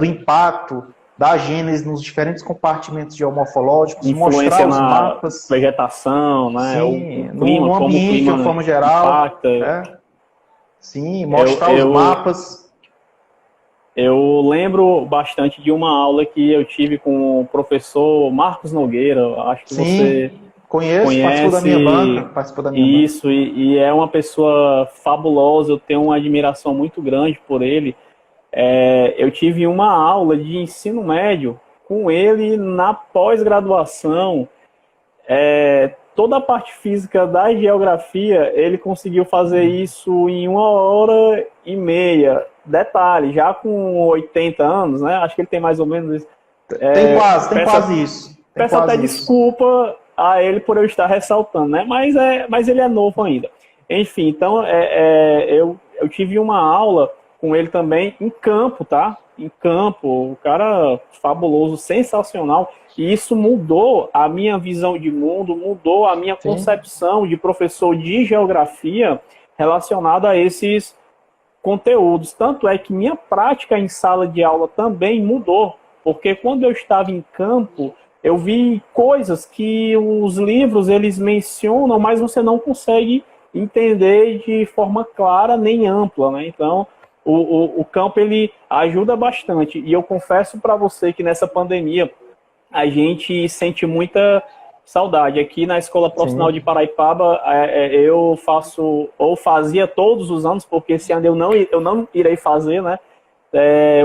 impacto da gênese nos diferentes compartimentos geomorfológicos, mostrar os mapas, vegetação, né? Sim, o clima, no ambiente de uma forma geral, impacta. Né? Sim, mostrar os mapas. Eu lembro bastante de uma aula que eu tive com o professor Marcos Nogueira, acho que Sim. você Conheço, participou da minha banca, participou da minha banca. Isso, e é uma pessoa fabulosa, eu tenho uma admiração muito grande por ele. Eu tive uma aula de ensino médio com ele na pós-graduação. Toda a parte física da geografia, ele conseguiu fazer isso em 1 hora e meia. Detalhe, já com 80 anos, né? Acho que ele tem mais ou menos isso. Tem quase isso. Peço até desculpa a ele por eu estar ressaltando, né? Mas ele é novo ainda. Enfim, então eu tive uma aula com ele também em campo, tá? Em campo, o cara fabuloso, sensacional. E isso mudou a minha visão de mundo, mudou a minha concepção de professor de geografia relacionada a esses conteúdos. Tanto é que minha prática em sala de aula também mudou, porque quando eu estava em campo, eu vi coisas que os livros eles mencionam, mas você não consegue entender de forma clara nem ampla, né? Então, o campo ele ajuda bastante. E eu confesso para você que nessa pandemia a gente sente muita saudade. Aqui na Escola Profissional de Paraipaba, eu faço, ou fazia todos os anos, porque esse ano eu não irei fazer, né?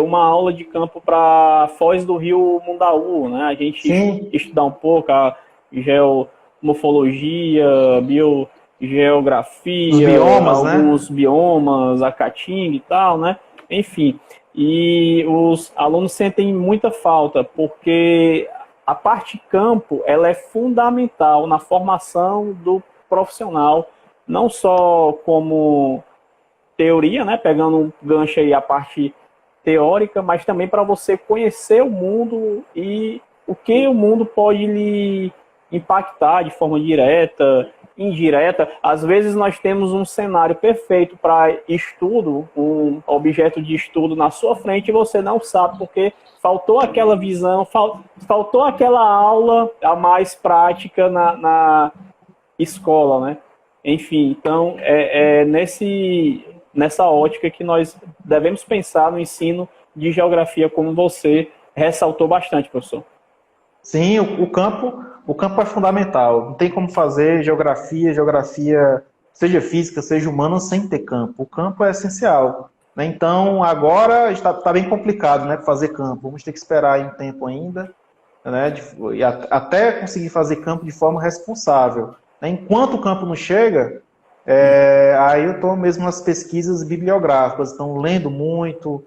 Uma aula de campo para Foz do Rio Mundaú, né? A gente estudar um pouco a geomorfologia, biogeografia, alguns biomas, a caatinga e tal, né? Enfim, e os alunos sentem muita falta, porque a parte campo, ela é fundamental na formação do profissional, não só como teoria, né? Pegando um gancho aí a parte teórica, mas também para você conhecer o mundo e o que o mundo pode lhe impactar de forma direta, indireta. Às vezes nós temos um cenário perfeito para estudo, um objeto de estudo na sua frente e você não sabe porque faltou aquela visão, faltou aquela aula a mais prática na escola, né? Enfim, então nessa ótica que nós devemos pensar no ensino de geografia, como você ressaltou bastante, professor. Sim, o campo é fundamental. Não tem como fazer geografia, seja física, seja humana, sem ter campo. O campo é essencial, né? Então, agora está bem complicado, né, fazer campo. Vamos ter que esperar um tempo ainda, né, até conseguir fazer campo de forma responsável. Enquanto o campo não chega, aí eu estou mesmo nas pesquisas bibliográficas, então lendo muito,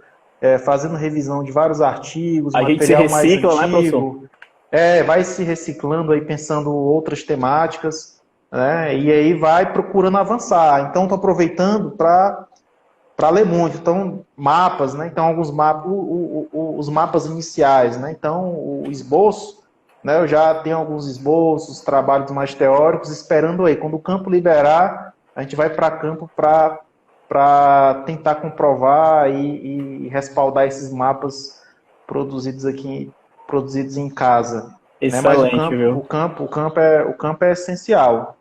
fazendo revisão de vários artigos, a gente se recicla, mais antigo, né, vai se reciclando aí, pensando outras temáticas, né, e aí vai procurando avançar. Então estou aproveitando para ler muito. Então, mapas, né, então alguns mapas, os mapas iniciais, né, então o esboço, né, eu já tenho alguns esboços, trabalhos mais teóricos, esperando aí, quando o campo liberar, a gente vai para campo para tentar comprovar e respaldar esses mapas produzidos em casa. Excelente, né? Mas viu? O campo é essencial.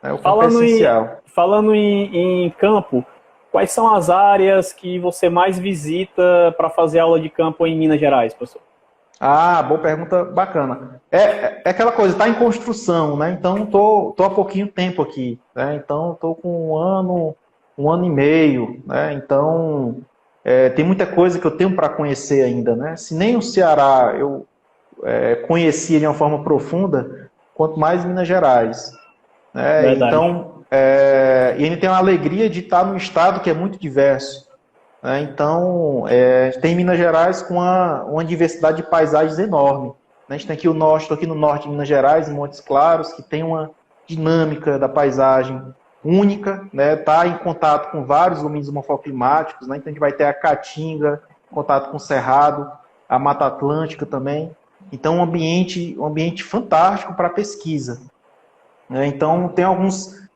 Né? O campo é essencial. Falando em campo, quais são as áreas que você mais visita para fazer aula de campo em Minas Gerais, professor? Boa pergunta, bacana. É aquela coisa, está em construção, né? Então tô há pouquinho tempo aqui, né? Então estou com um ano e meio, né? Então tem muita coisa que eu tenho para conhecer ainda, né? Se nem o Ceará eu conhecia de uma forma profunda, quanto mais Minas Gerais, né? Então e ainda tem uma alegria de estar num estado que é muito diverso. Então, tem Minas Gerais com uma diversidade de paisagens enorme. A gente tem aqui estou aqui no norte de Minas Gerais, em Montes Claros, que tem uma dinâmica da paisagem única, né? Está em contato com vários domínios morfoclimáticos, né? Então a gente vai ter a Caatinga, contato com o Cerrado, a Mata Atlântica também. Então um ambiente fantástico para pesquisa. Então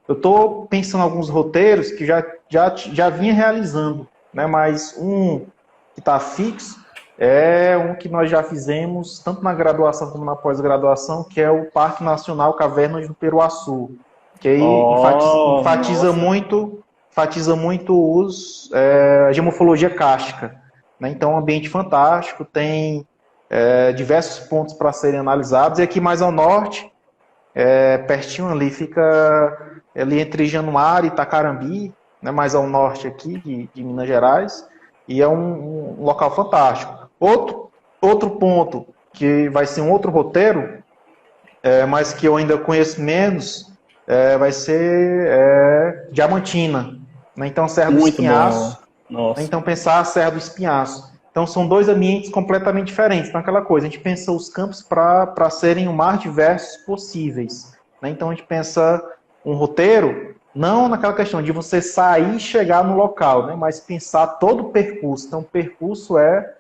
eu estou pensando em alguns roteiros que já vinha realizando. Né, mas um que está fixo é um que nós já fizemos, tanto na graduação como na pós-graduação, que é o Parque Nacional Cavernas do Peruaçu, que aí enfatiza muito a geomorfologia kárstica. Né? Então é um ambiente fantástico, tem diversos pontos para serem analisados, e aqui mais ao norte pertinho ali, fica ali entre Januário e Itacarambi, né, mais ao norte aqui de Minas Gerais, e é um local fantástico. Outro ponto, que vai ser um outro roteiro, mas que eu ainda conheço menos, vai ser Diamantina, né? Então Serra do Muito bom. Espinhaço, né? Nossa. Então pensar a Serra do Espinhaço. Então são dois ambientes completamente diferentes. Então aquela coisa, a gente pensa os campos para serem o mais diversos possíveis, né? Então a gente pensa um roteiro, não naquela questão de você sair e chegar no local, né? Mas pensar todo o percurso. Então o percurso é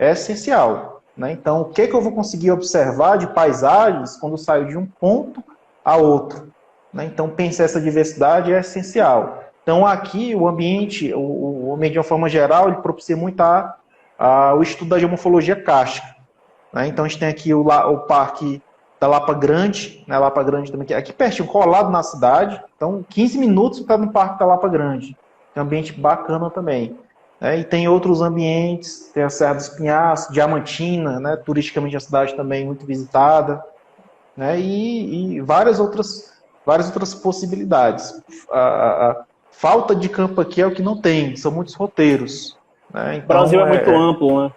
essencial, né? Então, o que eu vou conseguir observar de paisagens quando eu saio de um ponto a outro, né? Então, pensar essa diversidade é essencial. Então, aqui, o ambiente de uma forma geral, ele propicia muito o estudo da geomorfologia kárstica, né? Então, a gente tem aqui o Parque da Lapa Grande, né? Lapa Grande também, aqui pertinho, colado na cidade. Então, 15 minutos para no Parque da Lapa Grande. É um ambiente bacana também. E tem outros ambientes, tem a Serra do Espinhaço, Diamantina, né, turisticamente a cidade também muito visitada, né, e várias outras possibilidades. A falta de campo aqui é o que não tem, são muitos roteiros, né, O Brasil então é muito amplo, né?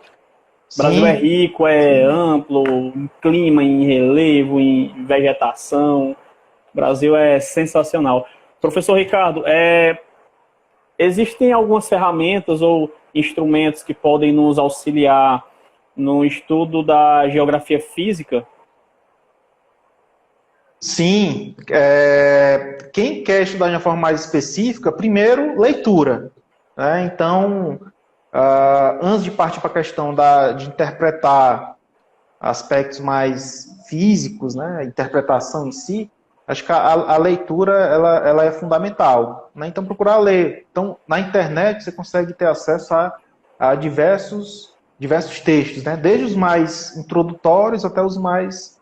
O Brasil é sim, rico, é amplo, em clima, em relevo, em vegetação. O Brasil é sensacional. Professor Ricardo, existem algumas ferramentas ou instrumentos que podem nos auxiliar no estudo da geografia física? sim. Quem quer estudar de uma forma mais específica, primeiro, leitura, né? Então, antes de partir para a questão de interpretar aspectos mais físicos, né, a interpretação em si, acho que a leitura ela é fundamental, né? Então, procurar ler. Então, na internet, você consegue ter acesso a diversos textos, né? Desde os mais introdutórios até os mais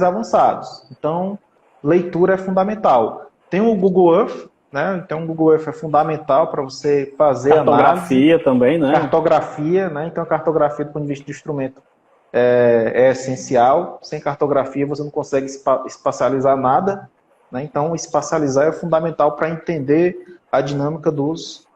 avançados. Então, leitura é fundamental. Tem o Google Earth, né? Então, o Google Earth é fundamental para você fazer análise. Cartografia também, né? Cartografia, né? Então, a cartografia, do ponto de vista do instrumento, é essencial. Sem cartografia, você não consegue espacializar nada, né? Então, espacializar é fundamental para entender a dinâmica dos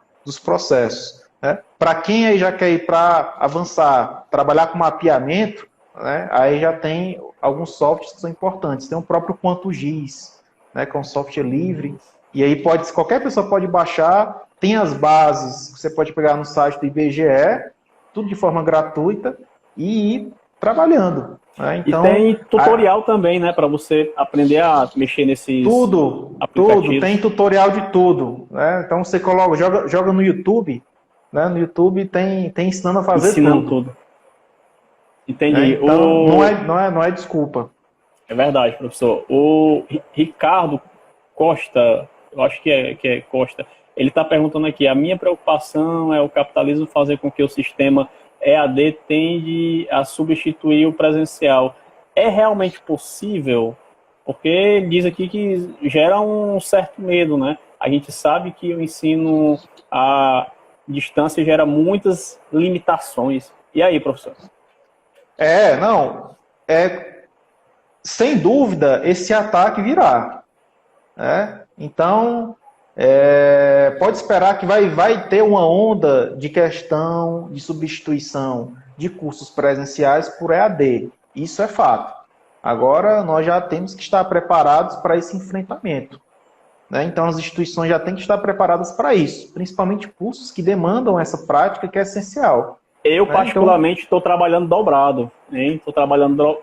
processos, né? Para quem aí já quer ir para avançar, trabalhar com mapeamento, né? Aí já tem alguns softwares que são importantes. Tem o próprio QuantoGIS, né? Que é um software livre, e aí qualquer pessoa pode baixar. Tem as bases que você pode pegar no site do IBGE, tudo de forma gratuita, e ir trabalhando, né? Então, e tem tutorial também, né, para você aprender a mexer nesses aplicativos. Tem tutorial de tudo, né? Então você joga no YouTube, né? No YouTube tem ensinando a fazer ensinando tudo. Entendi. Então, não é desculpa. É verdade, professor. O Ricardo Costa, eu acho que é Costa, ele está perguntando aqui: a minha preocupação é o capitalismo fazer com que o sistema EAD tende a substituir o presencial. É realmente possível? Porque ele diz aqui que gera um certo medo, né? A gente sabe que o ensino à distância gera muitas limitações. E aí, professor? Sem dúvida, esse ataque virá, né? Então, pode esperar que vai ter uma onda de questão de substituição de cursos presenciais por EAD. Isso é fato. Agora, nós já temos que estar preparados para esse enfrentamento, né? Então, as instituições já têm que estar preparadas para isso, principalmente cursos que demandam essa prática que é essencial. Eu, particularmente, estou trabalhando dobrado, hein? Estou trabalhando,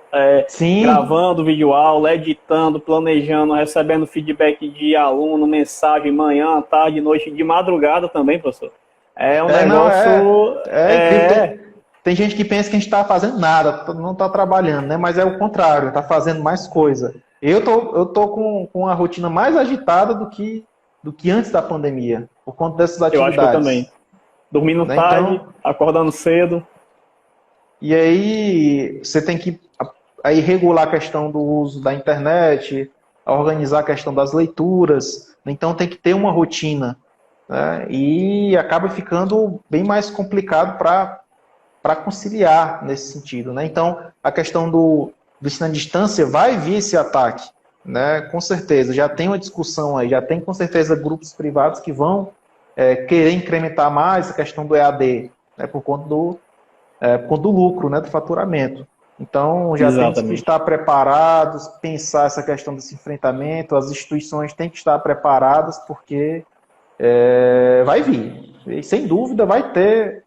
gravando videoaula, editando, planejando, recebendo feedback de aluno, mensagem, manhã, tarde, noite, de madrugada também, professor. É um negócio... Tem gente que pensa que a gente está fazendo nada, não está trabalhando, né? Mas é o contrário, está fazendo mais coisa. Eu tô com a rotina mais agitada do que antes da pandemia, por conta dessas atividades. Eu acho que eu também. Dormindo tarde, acordando cedo. E aí você tem que aí regular a questão do uso da internet, organizar a questão das leituras. Então tem que ter uma rotina, né? E acaba ficando bem mais complicado para conciliar nesse sentido, né? Então a questão do ensino à distância vai vir esse ataque, né? Com certeza, já tem uma discussão aí, já tem com certeza grupos privados que vão querer incrementar mais a questão do EAD, né? Por conta do lucro, né? Do faturamento. Então, já tem que Exatamente. estar preparados, pensar essa questão desse enfrentamento, as instituições têm que estar preparadas, porque vai vir. E, sem dúvida, vai ter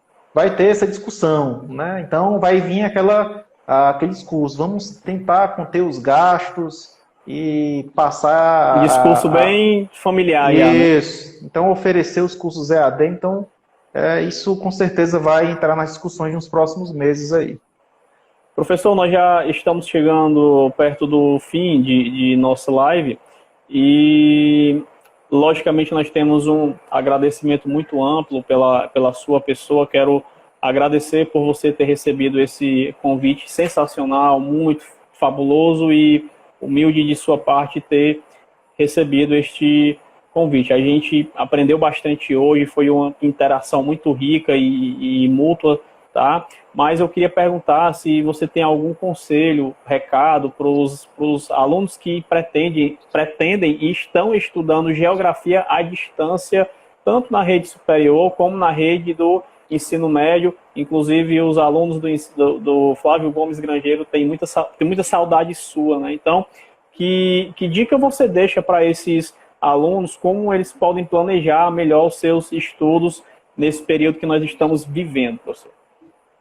essa discussão, né? Então, vai vir aquele discurso, vamos tentar conter os gastos e passar Um discurso bem familiar já, né? isso. Então, oferecer os cursos EAD, então, isso com certeza vai entrar nas discussões nos próximos meses aí. Professor, nós já estamos chegando perto do fim de nossa live e, logicamente, nós temos um agradecimento muito amplo pela sua pessoa. Quero agradecer por você ter recebido esse convite sensacional, muito fabuloso e humilde de sua parte ter recebido este convite. A gente aprendeu bastante hoje, foi uma interação muito rica e mútua, tá? Mas eu queria perguntar se você tem algum conselho, recado para os alunos que pretendem e estão estudando geografia à distância, tanto na rede superior como na rede do ensino médio. Inclusive, os alunos do Flávio Gomes Grangeiro têm muita saudade sua, né? Então, que dica você deixa para esses alunos, como eles podem planejar melhor os seus estudos nesse período que nós estamos vivendo, professor?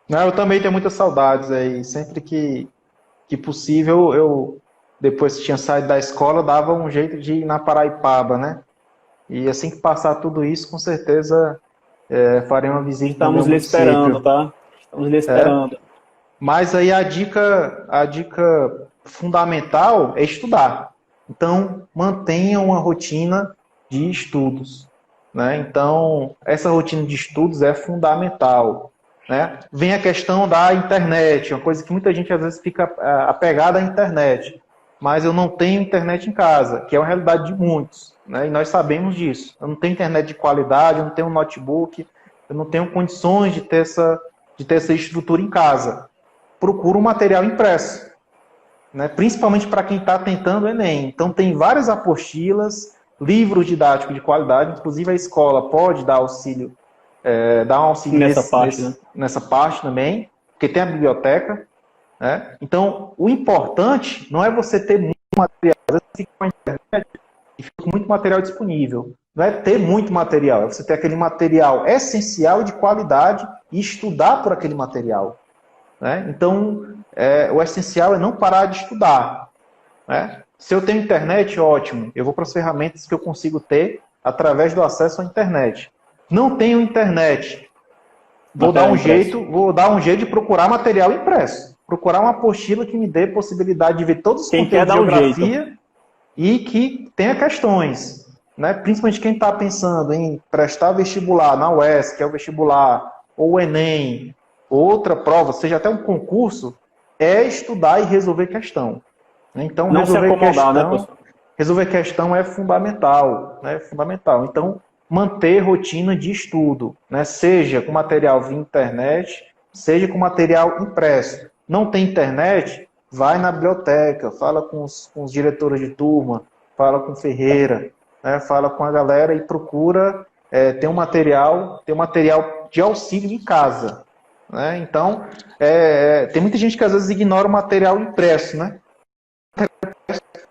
Não, eu também tenho muitas saudades aí. Sempre que possível, eu, depois que tinha saído da escola, dava um jeito de ir na Paraipaba, né? E assim que passar tudo isso, com certeza farei uma visita no meu Estamos lhe esperando, município. tá? Estamos lhe esperando. Mas aí a dica fundamental é estudar. Então, mantenha uma rotina de estudos, né? Então, essa rotina de estudos é fundamental, né? Vem a questão da internet, uma coisa que muita gente às vezes fica apegada à internet. Mas eu não tenho internet em casa, que é uma realidade de muitos, né? E nós sabemos disso. Eu não tenho internet de qualidade, eu não tenho um notebook, eu não tenho condições de ter essa estrutura em casa. Procura um material impresso, né? Principalmente para quem está tentando o Enem. Então, tem várias apostilas, livros didáticos de qualidade, inclusive a escola pode dar dar um auxílio Nessa parte, né? nessa parte também, porque tem a biblioteca, né? Então, o importante não é você ter muito material, às vezes fica com a internet e fica com muito material disponível. Não é ter muito material, é você ter aquele material essencial e de qualidade e estudar por aquele material, né? Então, o essencial é não parar de estudar, né? Se eu tenho internet, ótimo. Eu vou para as ferramentas que eu consigo ter através do acesso à internet. Não tenho internet, vou dar um jeito de procurar material impresso. Procurar uma apostila que me dê possibilidade de ver todos os conteúdos de geografia e que tenha questões, né? Principalmente quem está pensando em prestar vestibular na UESC, que é o vestibular, ou o Enem, outra prova, seja até um concurso, é estudar e resolver questão. Então, não se acomodar, né, professor? Resolver questão é fundamental, né? Fundamental. Então, manter rotina de estudo, né? Seja com material via internet, seja com material impresso. Não tem internet? Vai na biblioteca, fala com os diretores de turma, fala com o Ferreira, né? Fala com a galera e procura ter um material de auxílio em casa, né? Então, tem muita gente que às vezes ignora o material impresso, né?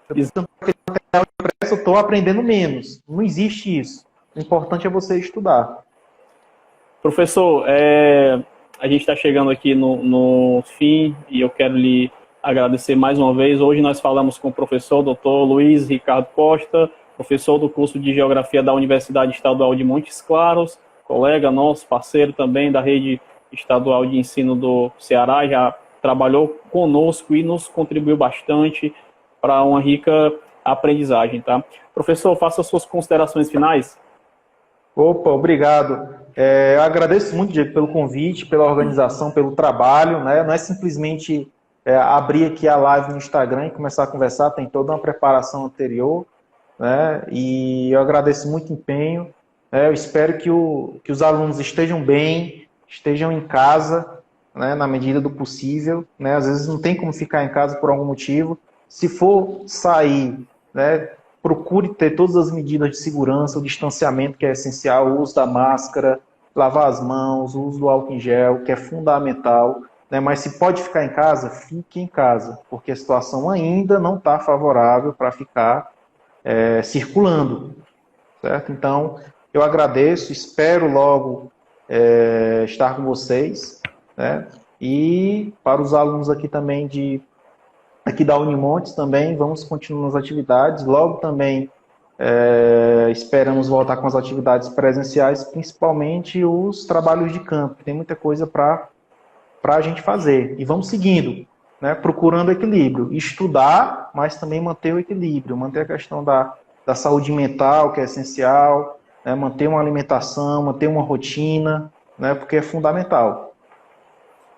Eu estou aprendendo menos. Não existe isso. O importante é você estudar. Professor, a gente está chegando aqui no fim e eu quero lhe agradecer mais uma vez. Hoje nós falamos com o professor Dr. Luiz Ricardo Costa, professor do curso de Geografia da Universidade Estadual de Montes Claros, colega nosso, parceiro também da Rede Estadual de Ensino do Ceará, já trabalhou conosco e nos contribuiu bastante para uma rica aprendizagem, tá? Professor, faça as suas considerações finais. Opa, obrigado. Eu agradeço muito, Diego, pelo convite, pela organização, pelo trabalho, né? Não é simplesmente abrir aqui a live no Instagram e começar a conversar, tem toda uma preparação anterior, né? E eu agradeço muito o empenho, né? Eu espero que os alunos estejam bem, estejam em casa, né? Na medida do possível, né? Às vezes não tem como ficar em casa por algum motivo. Se for sair, né? Procure ter todas as medidas de segurança, o distanciamento que é essencial, o uso da máscara, lavar as mãos, o uso do álcool em gel, que é fundamental, né? Mas se pode ficar em casa, fique em casa, porque a situação ainda não está favorável para ficar circulando, certo? Então, eu agradeço, espero logo estar com vocês, né? E para os alunos aqui também aqui da Unimontes também, vamos continuar as atividades. Logo também esperamos voltar com as atividades presenciais, principalmente os trabalhos de campo. Tem muita coisa para a gente fazer. E vamos seguindo, né, procurando equilíbrio. Estudar, mas também manter o equilíbrio, manter a questão da saúde mental, que é essencial, né, manter uma alimentação, manter uma rotina, né, porque é fundamental.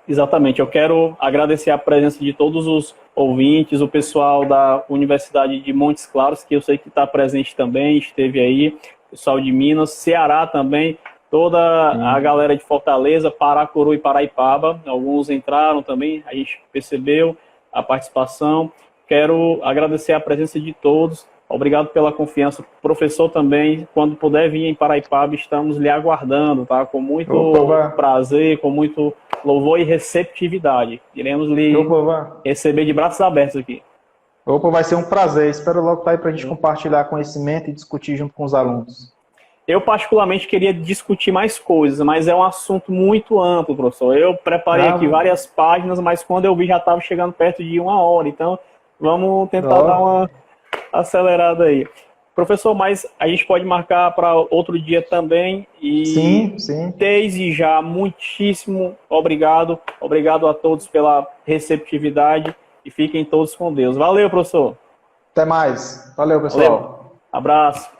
Exatamente, eu quero agradecer a presença de todos os ouvintes, o pessoal da Universidade de Montes Claros, que eu sei que está presente também, esteve aí, pessoal de Minas, Ceará também, toda a galera de Fortaleza, Paracuru e Paraipaba, alguns entraram também, a gente percebeu a participação. Quero agradecer a presença de todos, obrigado pela confiança. Professor também, quando puder vir em Paraipaba, estamos lhe aguardando, tá? Com muito prazer, com muito louvor e receptividade. Iremos lhe receber de braços abertos aqui. Opa, vai ser um prazer. Espero logo estar aí para a gente compartilhar conhecimento e discutir junto com os alunos. Eu, particularmente, queria discutir mais coisas, mas é um assunto muito amplo, professor. Eu preparei aqui várias páginas, mas quando eu vi já estava chegando perto de 1 hora. Então, vamos tentar dar uma acelerada aí. Professor, mas a gente pode marcar para outro dia também. E sim. Desde já, muitíssimo obrigado. Obrigado a todos pela receptividade e fiquem todos com Deus. Valeu, professor. Até mais. Valeu, pessoal. Valeu. Abraço.